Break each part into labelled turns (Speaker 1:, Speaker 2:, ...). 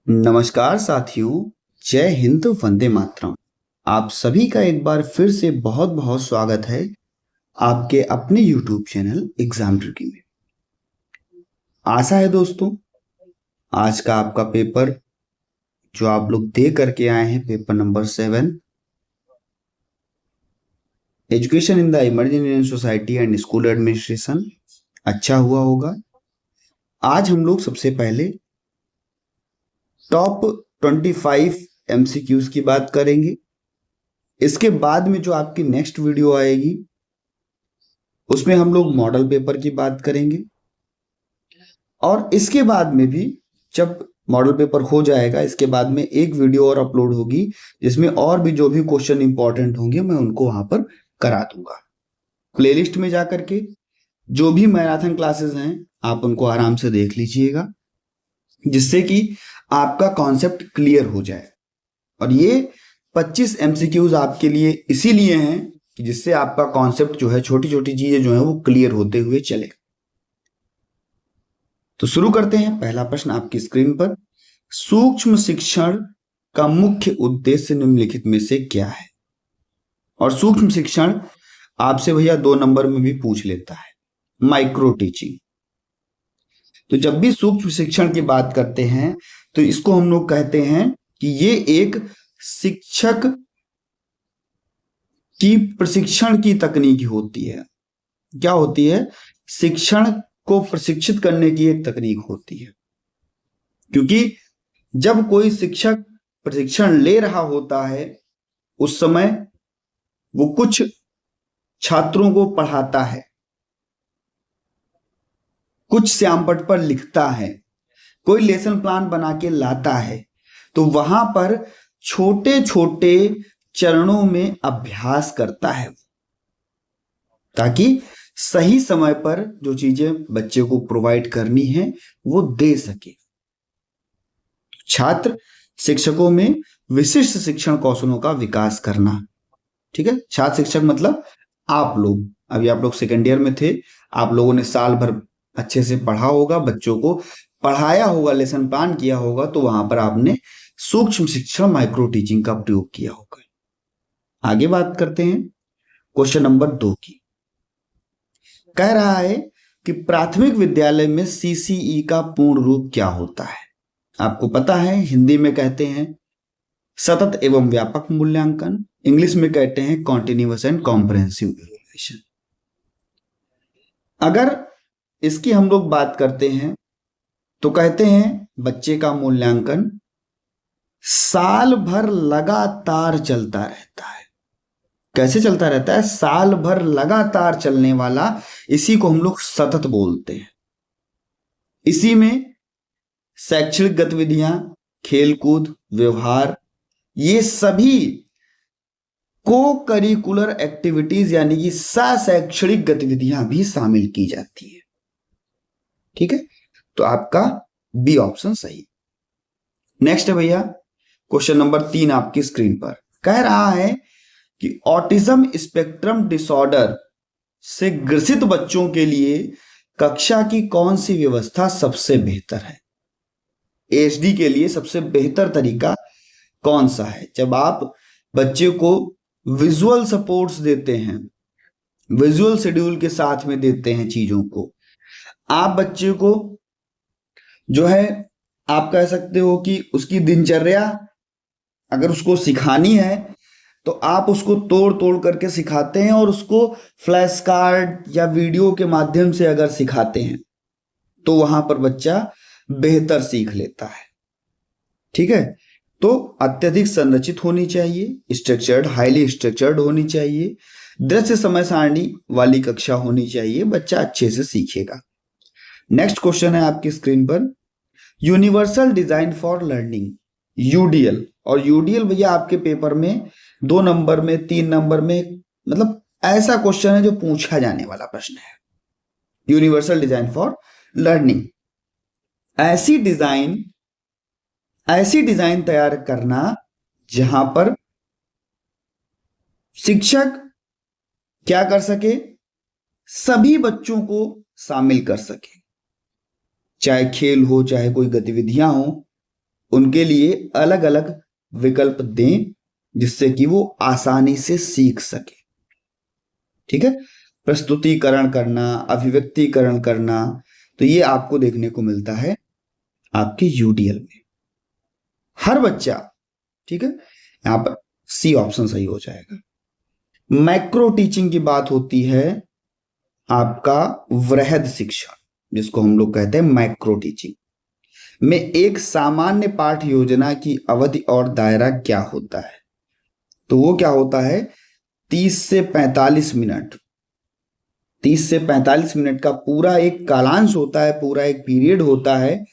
Speaker 1: नमस्कार साथियों, जय हिंद, वंदे मातरम। आप सभी का एक बार फिर से बहुत बहुत स्वागत है आपके अपने YouTube चैनल एग्जाम ट्रिकी में। आशा है दोस्तों, आज का आपका पेपर जो आप लोग दे करके आए हैं, paper number 7, education in the emerging Indian society and school administration, अच्छा हुआ होगा। आज हम लोग सबसे पहले टॉप 25 MCQs की बात करेंगे। इसके बाद में जो आपकी नेक्स्ट वीडियो आएगी उसमें हम लोग मॉडल पेपर की बात करेंगे, और इसके बाद में भी जब मॉडल पेपर हो जाएगा इसके बाद में एक वीडियो और अपलोड होगी जिसमें और भी जो भी क्वेश्चन इंपॉर्टेंट होंगे मैं उनको वहां पर करा दूंगा। प्लेलिस्ट में जाकर के जो भी मैराथन क्लासेस हैं आप उनको आराम से देख लीजिएगा, जिससे कि आपका कॉन्सेप्ट क्लियर हो जाए। और ये 25 MCQs आपके लिए इसीलिए हैं कि जिससे आपका कॉन्सेप्ट जो है, छोटी छोटी चीजें जो है वो क्लियर होते हुए चले। तो शुरू करते हैं। पहला प्रश्न आपकी स्क्रीन पर, सूक्ष्म शिक्षण का मुख्य उद्देश्य निम्नलिखित में से क्या है? और सूक्ष्म शिक्षण आपसे भैया 2 नंबर में भी पूछ लेता है, माइक्रो टीचिंग। तो जब भी सूक्ष्म शिक्षण की बात करते हैं तो इसको हम लोग कहते हैं कि ये एक शिक्षक की प्रशिक्षण की तकनीक होती है। क्या होती है? शिक्षण को प्रशिक्षित करने की एक तकनीक होती है, क्योंकि जब कोई शिक्षक प्रशिक्षण ले रहा होता है उस समय वो कुछ छात्रों को पढ़ाता है, कुछ श्यामपट्ट पर लिखता है, कोई लेसन प्लान बना के लाता है, तो वहां पर छोटे छोटे चरणों में अभ्यास करता है ताकि सही समय पर जो चीजें बच्चे को प्रोवाइड करनी है वो दे सके। छात्र शिक्षकों में विशिष्ट शिक्षण कौशलों का विकास करना। ठीक है, छात्र शिक्षक मतलब आप लोग, अभी आप लोग सेकेंड ईयर में थे, आप लोगों ने साल भर अच्छे से पढ़ा होगा, बच्चों को पढ़ाया होगा, लेसन प्लान किया होगा, तो वहां पर आपने सूक्ष्म शिक्षण माइक्रो टीचिंग का प्रयोग किया होगा। आगे बात करते हैं क्वेश्चन नंबर 2 की। कह रहा है कि प्राथमिक विद्यालय में CCE का पूर्ण रूप क्या होता है? आपको पता है, हिंदी में कहते हैं सतत एवं व्यापक मूल्यांकन, इंग्लिश में कहते हैं कॉन्टिन्यूअस एंड कॉम्प्रिहेंसिव इवैल्यूएशन। अगर इसकी हम लोग बात करते हैं तो कहते हैं बच्चे का मूल्यांकन साल भर लगातार चलता रहता है। कैसे चलता रहता है? साल भर लगातार चलने वाला, इसी को हम लोग सतत बोलते हैं। इसी में शैक्षणिक गतिविधियां, खेलकूद, व्यवहार, ये सभी को करिकुलर एक्टिविटीज यानी कि शैक्षणिक गतिविधियां भी शामिल की जाती है। ठीक है, तो आपका बी ऑप्शन सही। नेक्स्ट है भैया क्वेश्चन नंबर 3 आपकी स्क्रीन पर। कह रहा है कि ऑटिज्म स्पेक्ट्रम डिसऑर्डर से ग्रसित बच्चों के लिए कक्षा की कौन सी व्यवस्था सबसे बेहतर है? ASD के लिए सबसे बेहतर तरीका कौन सा है? जब आप बच्चे को विजुअल सपोर्ट्स देते हैं, विजुअल शेड्यूल के साथ में देते हैं चीजों को, आप बच्चे को जो है, आप कह सकते हो कि उसकी दिनचर्या अगर उसको सिखानी है तो आप उसको तोड़ तोड़ करके सिखाते हैं, और उसको फ्लैश कार्ड या वीडियो के माध्यम से अगर सिखाते हैं तो वहां पर बच्चा बेहतर सीख लेता है। ठीक है, तो अत्यधिक संरचित होनी चाहिए, स्ट्रक्चर्ड, हाईली स्ट्रक्चर्ड होनी चाहिए, दृश्य समय सारणी वाली कक्षा होनी चाहिए, बच्चा अच्छे से सीखेगा। नेक्स्ट क्वेश्चन है आपकी स्क्रीन पर, universal design for learning, UDL। और UDL भैया आपके पेपर में 2 नंबर में, 3 नंबर में, मतलब ऐसा क्वेश्चन है जो पूछा जाने वाला प्रश्न है। यूनिवर्सल डिजाइन फॉर लर्निंग, ऐसी डिजाइन तैयार करना जहां पर शिक्षक क्या कर सके, सभी बच्चों को शामिल कर सके, चाहे खेल हो, चाहे कोई गतिविधियां हो, उनके लिए अलग अलग विकल्प दें जिससे कि वो आसानी से सीख सके। ठीक है, प्रस्तुतिकरण करना, अभिव्यक्तिकरण करना, तो ये आपको देखने को मिलता है आपके यूडीएल में। हर बच्चा, ठीक है, यहां पर सी ऑप्शन सही हो जाएगा। मैक्रो टीचिंग की बात होती है आपका वृहद शिक्षण, जिसको हम लोग कहते हैं मैक्रो टीचिंग में एक सामान्य पाठ योजना की अवधि और दायरा क्या होता है? तो वो क्या होता है, 30 से 45 मिनट, 30 से 45 मिनट का पूरा एक कालांश होता है, पूरा एक पीरियड होता है।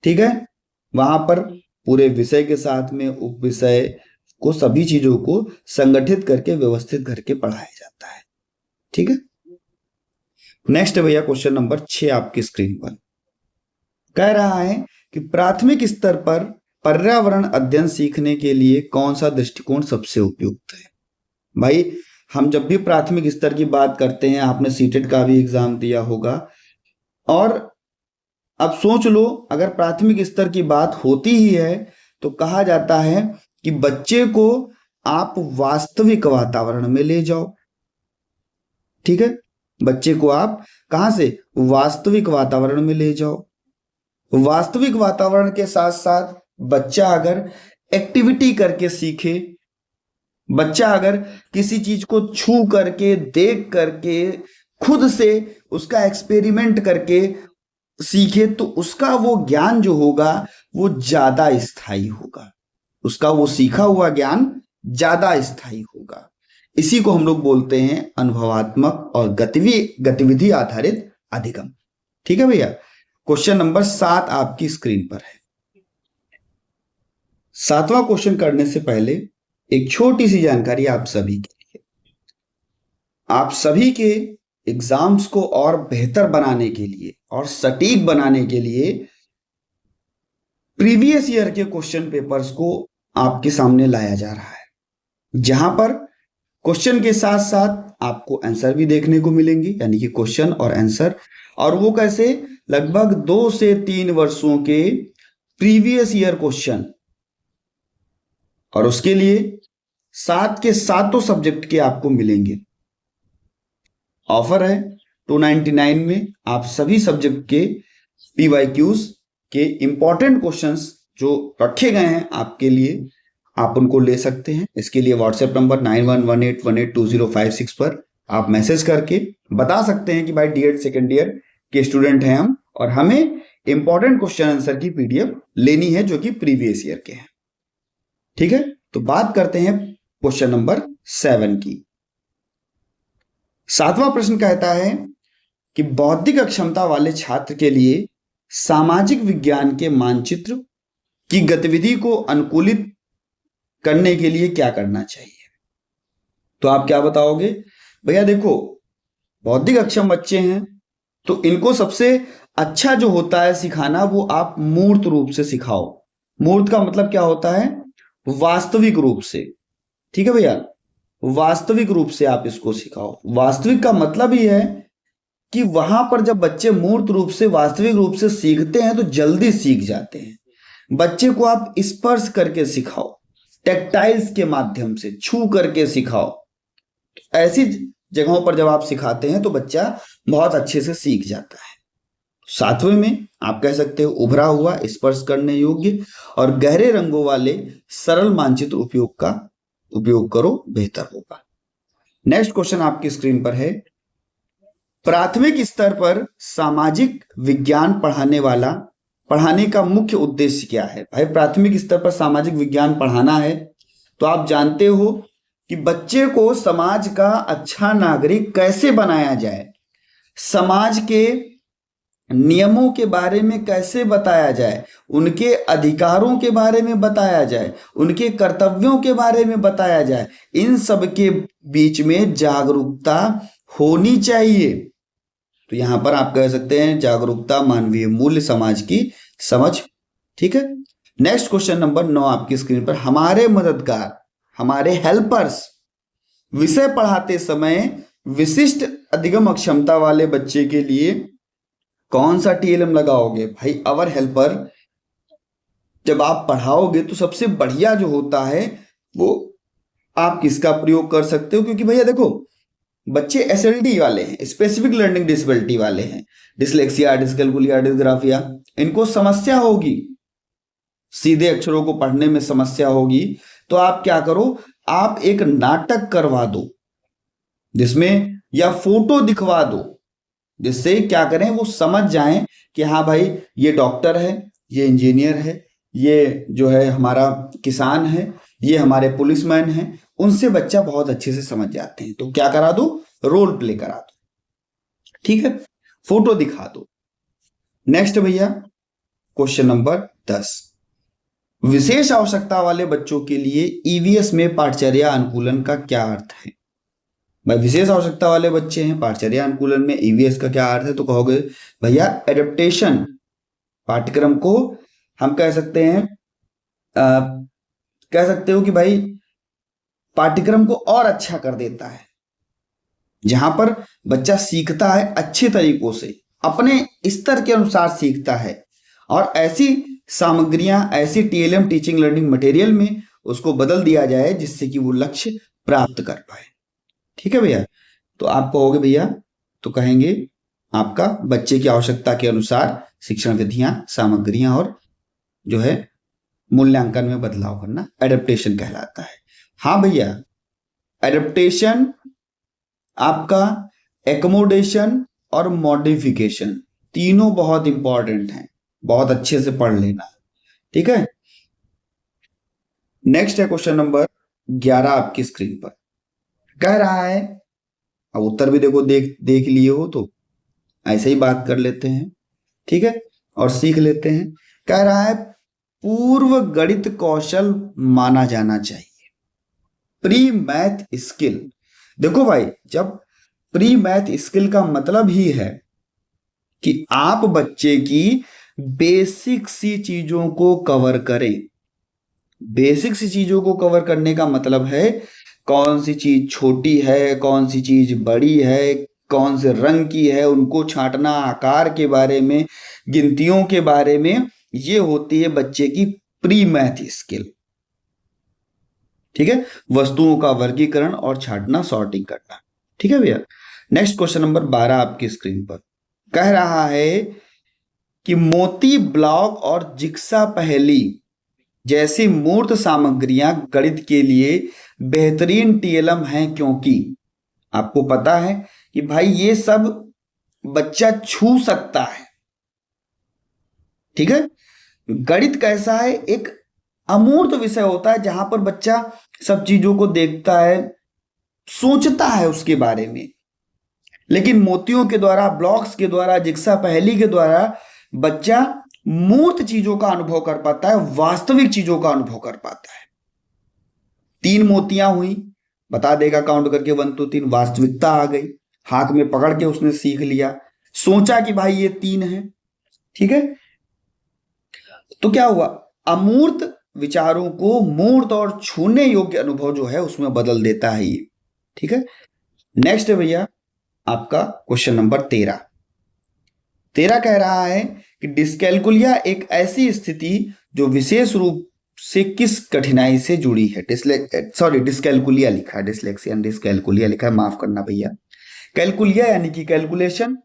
Speaker 1: ठीक है, वहां पर पूरे विषय के साथ में उप विषय को, सभी चीजों को संगठित करके व्यवस्थित करके पढ़ाया जाता है। ठीक है, नेक्स्ट भैया क्वेश्चन नंबर 6 आपकी स्क्रीन पर कह रहा है कि प्राथमिक स्तर पर पर्यावरण अध्ययन सीखने के लिए कौन सा दृष्टिकोण सबसे उपयुक्त है? भाई हम जब भी प्राथमिक स्तर की बात करते हैं, आपने सीटेट का भी एग्जाम दिया होगा, और अब सोच लो अगर प्राथमिक स्तर की बात होती ही है तो कहा जाता है कि बच्चे को आप वास्तविक वातावरण में ले जाओ। ठीक है, बच्चे को आप कहां से, वास्तविक वातावरण में ले जाओ। वास्तविक वातावरण के साथ साथ बच्चा अगर एक्टिविटी करके सीखे, बच्चा अगर किसी चीज को छू करके, देख करके, खुद से उसका एक्सपेरिमेंट करके सीखे, तो उसका वो ज्ञान जो होगा वो ज्यादा स्थायी होगा, उसका वो सीखा हुआ ज्ञान ज्यादा स्थायी होगा। इसी को हम लोग बोलते हैं अनुभवात्मक और गतिविधि आधारित अधिगम। ठीक है भैया, क्वेश्चन नंबर 7 आपकी स्क्रीन पर है। 7वां क्वेश्चन करने से पहले एक छोटी सी जानकारी आप सभी के लिए, आप सभी के एग्जाम्स को और बेहतर बनाने के लिए और सटीक बनाने के लिए प्रीवियस ईयर के क्वेश्चन पेपर्स को आपके सामने लाया जा रहा है, जहां पर क्वेश्चन के साथ साथ आपको आंसर भी देखने को मिलेंगे, यानी कि क्वेश्चन और आंसर। और वो कैसे, लगभग 2 से 3 वर्षों के प्रीवियस ईयर क्वेश्चन, और उसके लिए 7 के 7 सब्जेक्ट के आपको मिलेंगे। ऑफर है 299 में आप सभी सब्जेक्ट के PYQs के इंपॉर्टेंट क्वेश्चंस जो रखे गए हैं आपके लिए, आप उनको ले सकते हैं। इसके लिए व्हाट्सएप नंबर 9118182056 पर आप मैसेज करके बता सकते हैं कि भाई D.Ed सेकेंड ईयर के स्टूडेंट हैं हम, और हमें इंपॉर्टेंट क्वेश्चन आंसर की PDF लेनी है जो कि प्रीवियस ईयर के हैं। ठीक है, तो बात करते हैं क्वेश्चन नंबर 7 की। 7वां प्रश्न कहता है कि बौद्धिक अक्षमता वाले छात्र के लिए सामाजिक विज्ञान के मानचित्र की गतिविधि को अनुकूलित करने के लिए क्या करना चाहिए? तो आप क्या बताओगे? भैया देखो, बौद्धिक अक्षम बच्चे हैं तो इनको सबसे अच्छा जो होता है सिखाना, वो आप मूर्त रूप से सिखाओ। मूर्त का मतलब क्या होता है? वास्तविक रूप से। ठीक है भैया, वास्तविक रूप से आप इसको सिखाओ। वास्तविक का मतलब ही है कि वहां पर जब बच्चे मूर्त रूप से, वास्तविक रूप से सीखते हैं तो जल्दी सीख जाते हैं। बच्चे को आप स्पर्श करके सिखाओ, टेक्टाइल्स के माध्यम से छू करके सिखाओ। ऐसी जगहों पर जब आप सिखाते हैं तो बच्चा बहुत अच्छे से सीख जाता है। 7वें में आप कह सकते हो उभरा हुआ, स्पर्श करने योग्य और गहरे रंगों वाले सरल मानचित्र उपयोग करो, बेहतर होगा। नेक्स्ट क्वेश्चन आपकी स्क्रीन पर है, प्राथमिक स्तर पर सामाजिक विज्ञान पढ़ाने का मुख्य उद्देश्य क्या है? भाई प्राथमिक स्तर पर सामाजिक विज्ञान पढ़ाना है तो आप जानते हो कि बच्चे को समाज का अच्छा नागरिक कैसे बनाया जाए, समाज के नियमों के बारे में कैसे बताया जाए, उनके अधिकारों के बारे में बताया जाए, उनके कर्तव्यों के बारे में बताया जाए, इन सब के बीच में जागरूकता होनी चाहिए। तो यहां पर आप कह सकते हैं जागरूकता, मानवीय मूल्य, समाज की समझ। ठीक है, नेक्स्ट क्वेश्चन नंबर 9 आपकी स्क्रीन पर, हमारे मददगार, हमारे हेल्पर्स विषय पढ़ाते समय विशिष्ट अधिगम अक्षमता वाले बच्चे के लिए कौन सा TLM लगाओगे? भाई अवर हेल्पर जब आप पढ़ाओगे तो सबसे बढ़िया जो होता है वो आप किसका प्रयोग कर सकते हो, क्योंकि भैया देखो बच्चे एसएलडी वाले हैं, स्पेसिफिक लर्निंग डिसेबिलिटी वाले हैं, डिसलेक्सिया, डिसकैलकुलिया, डिसग्राफिया, इनको समस्या होगी, सीधे अक्षरों को पढ़ने में समस्या होगी। तो आप क्या करो, आप एक नाटक करवा दो जिसमें, या फोटो दिखवा दो जिससे क्या करें वो समझ जाएं कि हाँ भाई ये डॉक्टर है, ये इंजीनियर है, ये जो है हमारा किसान है, ये हमारे पुलिसमैन हैं। उनसे बच्चा बहुत अच्छे से समझ जाते हैं। तो क्या करा दो, रोल प्ले करा दो, ठीक है, फोटो दिखा दो। नेक्स्ट भैया क्वेश्चन नंबर 10, विशेष आवश्यकता वाले बच्चों के लिए ईवीएस में पाठचर्या अनुकूलन का क्या अर्थ है। भाई विशेष आवश्यकता वाले बच्चे हैं, पाठचर्या अनुकूलन में ईवीएस का क्या अर्थ है, तो कहोगे भैया एडेप्टेशन, पाठ्यक्रम को हम कह सकते हैं, कह सकते हो कि भाई पाठ्यक्रम को और अच्छा कर देता है, जहां पर बच्चा सीखता है अच्छे तरीकों से, अपने स्तर के अनुसार सीखता है, और ऐसी सामग्रियां, ऐसी टीएलएम टीचिंग लर्निंग मटेरियल में उसको बदल दिया जाए जिससे कि वो लक्ष्य प्राप्त कर पाए। ठीक है भैया, तो आप कहोगे भैया, तो कहेंगे आपका बच्चे की आवश्यकता के अनुसार शिक्षण विधियां, सामग्रियां और जो है मूल्यांकन में बदलाव करना एडेप्टेशन कहलाता है। हाँ भैया, एडेप्टेशन आपका एकोमोडेशन और मॉडिफिकेशन तीनों बहुत इंपॉर्टेंट हैं, बहुत अच्छे से पढ़ लेना, ठीक है। नेक्स्ट है क्वेश्चन नंबर 11 आपकी स्क्रीन पर, कह रहा है, अब उत्तर भी देखो, देख लिए हो तो ऐसे ही बात कर लेते हैं, ठीक है, और सीख लेते हैं। कह रहा है पूर्व गणित कौशल माना जाना चाहिए, प्री मैथ स्किल। देखो भाई, जब प्री मैथ स्किल का मतलब ही है कि आप बच्चे की बेसिक सी चीजों को कवर करें। बेसिक सी चीजों को कवर करने का मतलब है कौन सी चीज छोटी है, कौन सी चीज बड़ी है, कौन से रंग की है, उनको छांटना, आकार के बारे में, गिनतियों के बारे में, ये होती है बच्चे की प्री मैथ स्किल, ठीक है। वस्तुओं का वर्गीकरण और छांटना, सॉर्टिंग करना, ठीक है भैया। नेक्स्ट क्वेश्चन नंबर 12 आपकी स्क्रीन पर, कह रहा है कि मोती ब्लॉक और जिक्सा पहेली जैसी मूर्त सामग्रियां गणित के लिए बेहतरीन टीएलएम हैं, क्योंकि आपको पता है कि भाई ये सब बच्चा छू सकता है, ठीक है। गणित कैसा है, एक अमूर्त विषय होता है जहां पर बच्चा सब चीजों को देखता है, सोचता है उसके बारे में, लेकिन मोतियों के द्वारा, ब्लॉक्स के द्वारा, जिक्सा पहेली के द्वारा बच्चा मूर्त चीजों का अनुभव कर पाता है, वास्तविक चीजों का अनुभव कर पाता है। 3 मोतियां हुई, बता देगा काउंट करके 1 to 3, वास्तविकता आ गई, हाथ में पकड़ के उसने सीख लिया, सोचा कि भाई ये 3 है, ठीक है। तो क्या हुआ, अमूर्त विचारों को मूर्त और छूने योग्य अनुभव जो है उसमें बदल देता है ये, ठीक है। नेक्स्ट है भैया आपका क्वेश्चन नंबर 13 कह रहा है कि डिस्कैलकुलिया एक ऐसी स्थिति जो विशेष रूप से किस कठिनाई से जुड़ी है। डिस्कैलकुलिया लिखा है, डिसलेक्सिया डिस्कैलकुलिया लिखा है, माफ करना भैया। कैलकुलिया यानी कि कैलकुलेशन,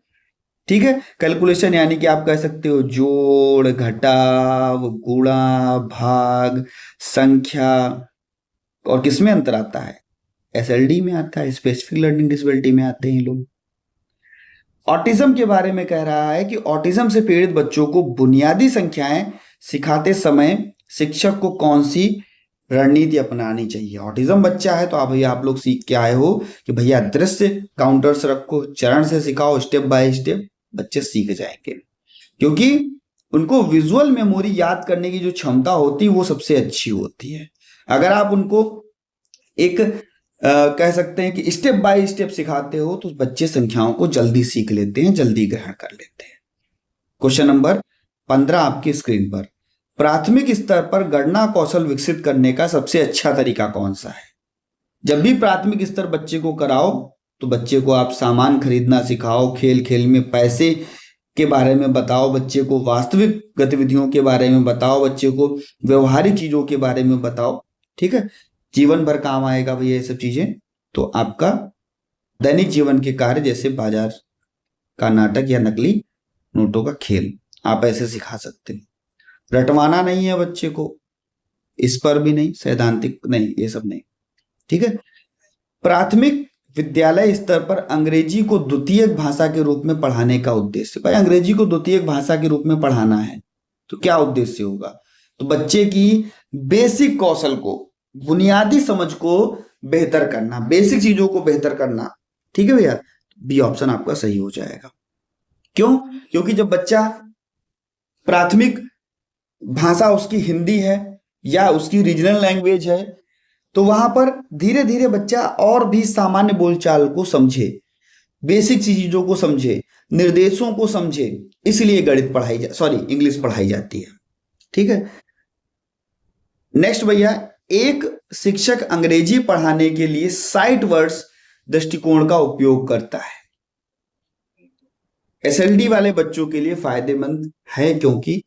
Speaker 1: ठीक है। कैलकुलेशन यानी कि आप कह सकते हो जोड़, घटाव, गुणा, भाग, संख्या, और किसमें अंतर आता है, एसएलडी में आता है, स्पेसिफिक लर्निंग डिसेबिलिटी में आते हैं लोग। ऑटिज्म के बारे में कह रहा है कि ऑटिज्म से पीड़ित बच्चों को बुनियादी संख्याएं सिखाते समय शिक्षक को कौन सी रणनीति अपनानी चाहिए। ऑटिज्म बच्चा है तो आप लोग सीख के आए हो कि भैया दृश्य काउंटर्स रखो, चरण से सिखाओ, स्टेप बाय स्टेप बच्चे सीख जाएंगे, क्योंकि उनको विजुअल मेमोरी याद करने की जो क्षमता होती है वो सबसे अच्छी होती है। अगर आप उनको एक कह सकते हैं कि स्टेप बाय स्टेप सिखाते हो तो बच्चे संख्याओं को जल्दी सीख लेते हैं, जल्दी ग्रहण कर लेते हैं। क्वेश्चन नंबर 15 आपकी स्क्रीन पर, प्राथमिक स्तर पर गणना कौशल विकसित करने का सबसे अच्छा तरीका कौन सा है। जब भी प्राथमिक स्तर बच्चे को कराओ तो बच्चे को आप सामान खरीदना सिखाओ, खेल खेल में पैसे के बारे में बताओ, बच्चे को वास्तविक गतिविधियों के बारे में बताओ, बच्चे को व्यवहारिक चीजों के बारे में बताओ। ठीक है, जीवन भर काम आएगा भैया ये सब चीजें। तो आपका दैनिक जीवन के कार्य जैसे बाजार का नाटक या नकली नोटों का खेल आप ऐसे सिखा सकते हो। रटवाना नहीं है बच्चे को, इस पर भी नहीं, सैद्धांतिक नहीं, ये सब नहीं। ठीक है, प्राथमिक विद्यालय स्तर पर अंग्रेजी को द्वितीयक भाषा के रूप में पढ़ाने का उद्देश्य। भाई अंग्रेजी को द्वितीयक भाषा के रूप में पढ़ाना है तो क्या उद्देश्य होगा? तो बच्चे की बेसिक कौशल को, बुनियादी समझ को बेहतर करना, बेसिक चीजों को बेहतर करना। ठीक है भैया, बी ऑप्शन आपका सही हो जाएगा। क्यों? क्योंकि जब बच्चा प्राथमिक भाषा उसकी हिंदी है या उसकी रीजनल लैंग्वेज है तो वहां पर धीरे धीरे बच्चा और भी सामान्य बोलचाल को समझे, बेसिक चीजों को समझे, निर्देशों को समझे, इसलिए गणित इंग्लिश पढ़ाई जाती है। ठीक है, नेक्स्ट भैया, एक शिक्षक अंग्रेजी पढ़ाने के लिए साइट वर्ड्स दृष्टिकोण का उपयोग करता है। एसएलडी वाले बच्चों के लिए फायदेमंद है क्योंकि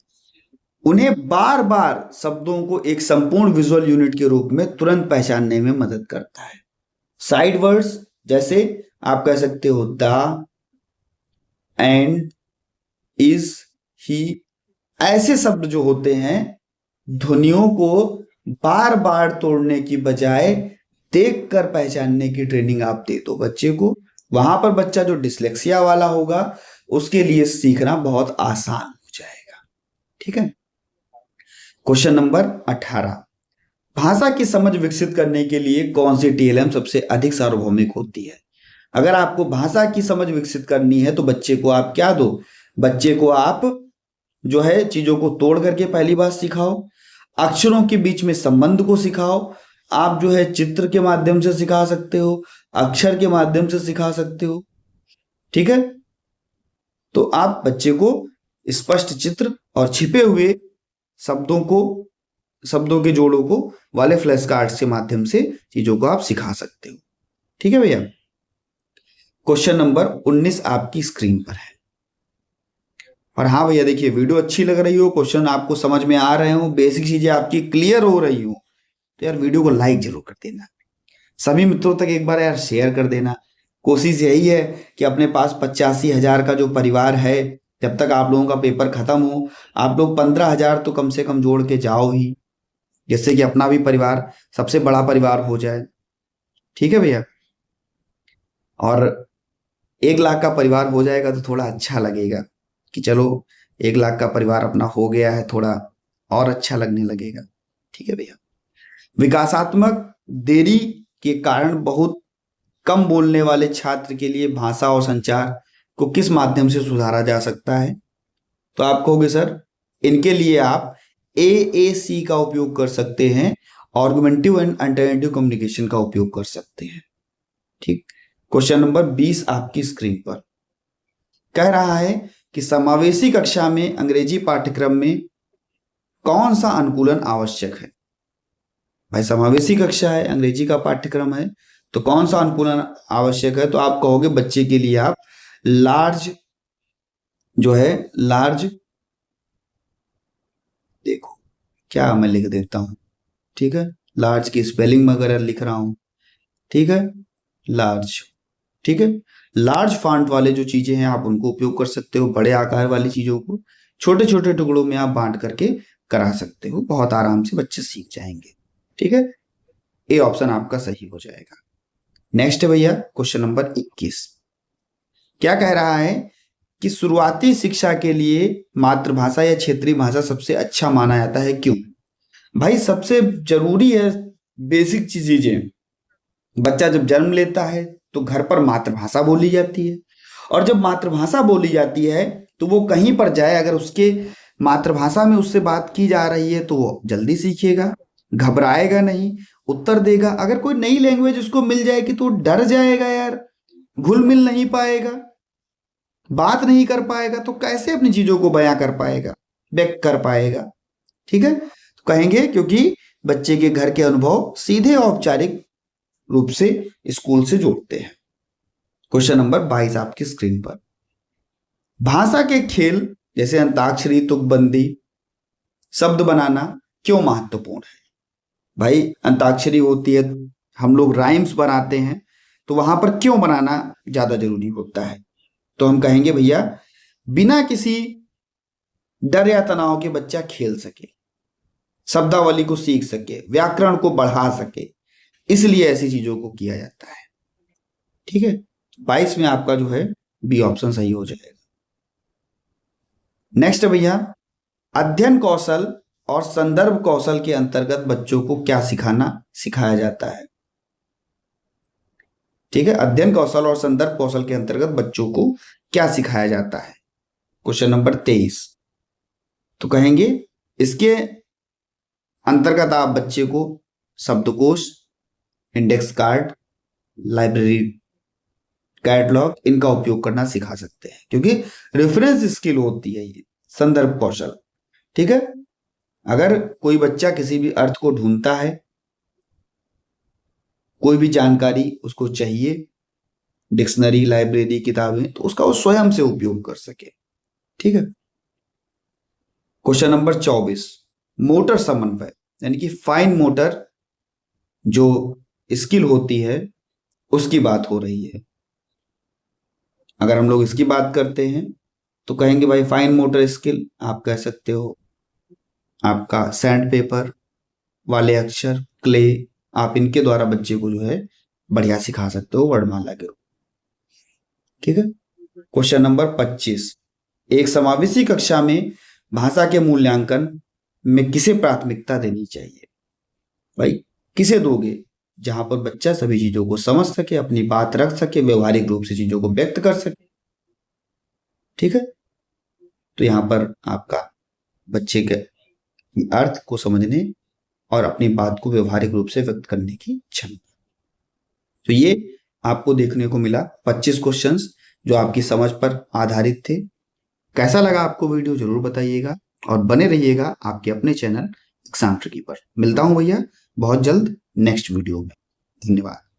Speaker 1: उन्हें बार बार शब्दों को एक संपूर्ण विजुअल यूनिट के रूप में तुरंत पहचानने में मदद करता है। साइड वर्ड्स जैसे आप कह सकते हो द, एंड, इज, ही, ऐसे शब्द जो होते हैं ध्वनियों को बार बार तोड़ने की बजाय देखकर पहचानने की ट्रेनिंग आप दे दो बच्चे को, वहां पर बच्चा जो डिसलेक्सिया वाला होगा उसके लिए सीखना बहुत आसान हो जाएगा। ठीक है, क्वेश्चन नंबर 18, भाषा की समझ विकसित करने के लिए कौन सी टीएलएम सबसे अधिक सार्वभौमिक होती है? अगर आपको भाषा की समझ विकसित करनी है तो बच्चे को आप क्या दो? बच्चे को आप जो है चीजों को तोड़ करके पहली बात सिखाओ, अक्षरों के बीच में संबंध को सिखाओ। आप जो है चित्र के माध्यम से सिखा सकते हो, अक्षर के माध्यम से सिखा सकते हो। ठीक है, तो आप बच्चे को स्पष्ट चित्र और छिपे हुए शब्दों के जोड़ों को वाले फ्लैश कार्ड के माध्यम से चीजों को आप सिखा सकते हो। ठीक है भैया, क्वेश्चन नंबर 19 आपकी स्क्रीन पर है। और हाँ भैया देखिए, वीडियो अच्छी लग रही हो, क्वेश्चन आपको समझ में आ रहे हो, बेसिक चीजें आपकी क्लियर हो रही हो तो यार वीडियो को लाइक जरूर कर देना, सभी मित्रों तक एक बार यार शेयर कर देना। कोशिश यही है कि अपने पास 85,000 का जो परिवार है, जब तक आप लोगों का पेपर खत्म हो आप लोग 15,000 तो कम से कम जोड़ के जाओ ही, जिससे कि अपना भी परिवार सबसे बड़ा परिवार हो जाए। ठीक है भैया, और 1 लाख का परिवार हो जाएगा तो थोड़ा अच्छा लगेगा कि चलो 1 लाख का परिवार अपना हो गया है, थोड़ा और अच्छा लगने लगेगा। ठीक है भैया, विकासात्मक देरी के कारण बहुत कम बोलने वाले छात्र के लिए भाषा और संचार को किस माध्यम से सुधारा जा सकता है? तो आप कहोगे सर इनके लिए आप AAC का उपयोग कर सकते हैं, ऑगमेंटिव एंड अल्टरनेटिव कम्युनिकेशन का उपयोग कर सकते हैं। ठीक, क्वेश्चन नंबर 20 आपकी स्क्रीन पर कह रहा है कि समावेशी कक्षा में अंग्रेजी पाठ्यक्रम में कौन सा अनुकूलन आवश्यक है? भाई समावेशी कक्षा है, अंग्रेजी का पाठ्यक्रम है, तो कौन सा अनुकूलन आवश्यक है? तो आप कहोगे बच्चे के लिए आप लार्ज देखो क्या मैं लिख देता हूं। ठीक है, लार्ज की स्पेलिंग वगैरह लिख रहा हूं। ठीक है, लार्ज। ठीक है, लार्ज फॉन्ट वाले जो चीजें हैं आप उनको उपयोग कर सकते हो, बड़े आकार वाली चीजों को छोटे छोटे टुकड़ों में आप बांट करके करा सकते हो, बहुत आराम से बच्चे सीख जाएंगे। ठीक है, ए ऑप्शन आपका सही हो जाएगा। नेक्स्ट है भैया क्वेश्चन नंबर 21, क्या कह रहा है कि शुरुआती शिक्षा के लिए मातृभाषा या क्षेत्रीय भाषा सबसे अच्छा माना जाता है, क्यों? भाई सबसे जरूरी है बेसिक चीजें। बच्चा जब जन्म लेता है तो घर पर मातृभाषा बोली जाती है, और जब मातृभाषा बोली जाती है तो वो कहीं पर जाए अगर उसके मातृभाषा में उससे बात की जा रही है तो वो जल्दी सीखेगा, घबराएगा नहीं, उत्तर देगा। अगर कोई नई लैंग्वेज उसको मिल जाएगी तो डर जाएगा यार, घुल मिल नहीं पाएगा, बात नहीं कर पाएगा, तो कैसे अपनी चीजों को बयां कर पाएगा, व्यक्त कर पाएगा। ठीक है, तो कहेंगे क्योंकि बच्चे के घर के अनुभव सीधे औपचारिक रूप से स्कूल से जोड़ते हैं। क्वेश्चन नंबर 22 आपकी स्क्रीन पर, भाषा के खेल जैसे अंताक्षरी, तुकबंदी, शब्द बनाना क्यों महत्वपूर्ण है? भाई अंताक्षरी होती है, हम लोग राइम्स बनाते हैं, तो वहां पर क्यों बनाना ज्यादा जरूरी होता है? तो हम कहेंगे भैया बिना किसी डर या तनाव के बच्चा खेल सके, शब्दावली को सीख सके, व्याकरण को बढ़ा सके, इसलिए ऐसी चीजों को किया जाता है। ठीक है, 22 में आपका जो है बी ऑप्शन सही हो जाएगा। नेक्स्ट भैया, अध्ययन कौशल और संदर्भ कौशल के अंतर्गत बच्चों को क्या सिखाया जाता है? ठीक है, अध्ययन कौशल और संदर्भ कौशल के अंतर्गत बच्चों को क्या सिखाया जाता है? Question number 23। तो कहेंगे इसके अंतर्गत आप बच्चे को शब्दकोश, इंडेक्स कार्ड, लाइब्रेरी कैटलॉग, इनका उपयोग करना सिखा सकते हैं, क्योंकि रेफरेंस स्किल होती है ये संदर्भ कौशल। ठीक है, अगर कोई बच्चा किसी भी अर्थ को ढूंढता है, कोई भी जानकारी उसको चाहिए, डिक्शनरी, लाइब्रेरी, किताबें, तो उसका वो स्वयं से उपयोग कर सके। ठीक है, क्वेश्चन नंबर 24, मोटर समन्वय यानी कि फाइन मोटर जो स्किल होती है उसकी बात हो रही है। अगर हम लोग इसकी बात करते हैं तो कहेंगे भाई फाइन मोटर स्किल आप कह सकते हो आपका सैंड पेपर वाले अक्षर, क्ले, आप इनके द्वारा बच्चे को जो है बढ़िया सिखा सकते हो वर्णमाला के रूप। ठीक है, क्वेश्चन नंबर 25, एक समावेशी कक्षा में भाषा के मूल्यांकन में किसे प्राथमिकता देनी चाहिए? भाई किसे दोगे? जहां पर बच्चा सभी चीजों को समझ सके, अपनी बात रख सके, व्यवहारिक रूप से चीजों को व्यक्त कर सके। ठीक है, तो यहां पर आपका बच्चे के अर्थ को समझने और अपनी बात को व्यवहारिक रूप से व्यक्त करने की क्षमता। तो ये आपको देखने को मिला 25 क्वेश्चंस जो आपकी समझ पर आधारित थे। कैसा लगा आपको वीडियो जरूर बताइएगा और बने रहिएगा आपके अपने चैनल एग्जाम ट्रिकी पर। मिलता हूं भैया बहुत जल्द नेक्स्ट वीडियो में। धन्यवाद।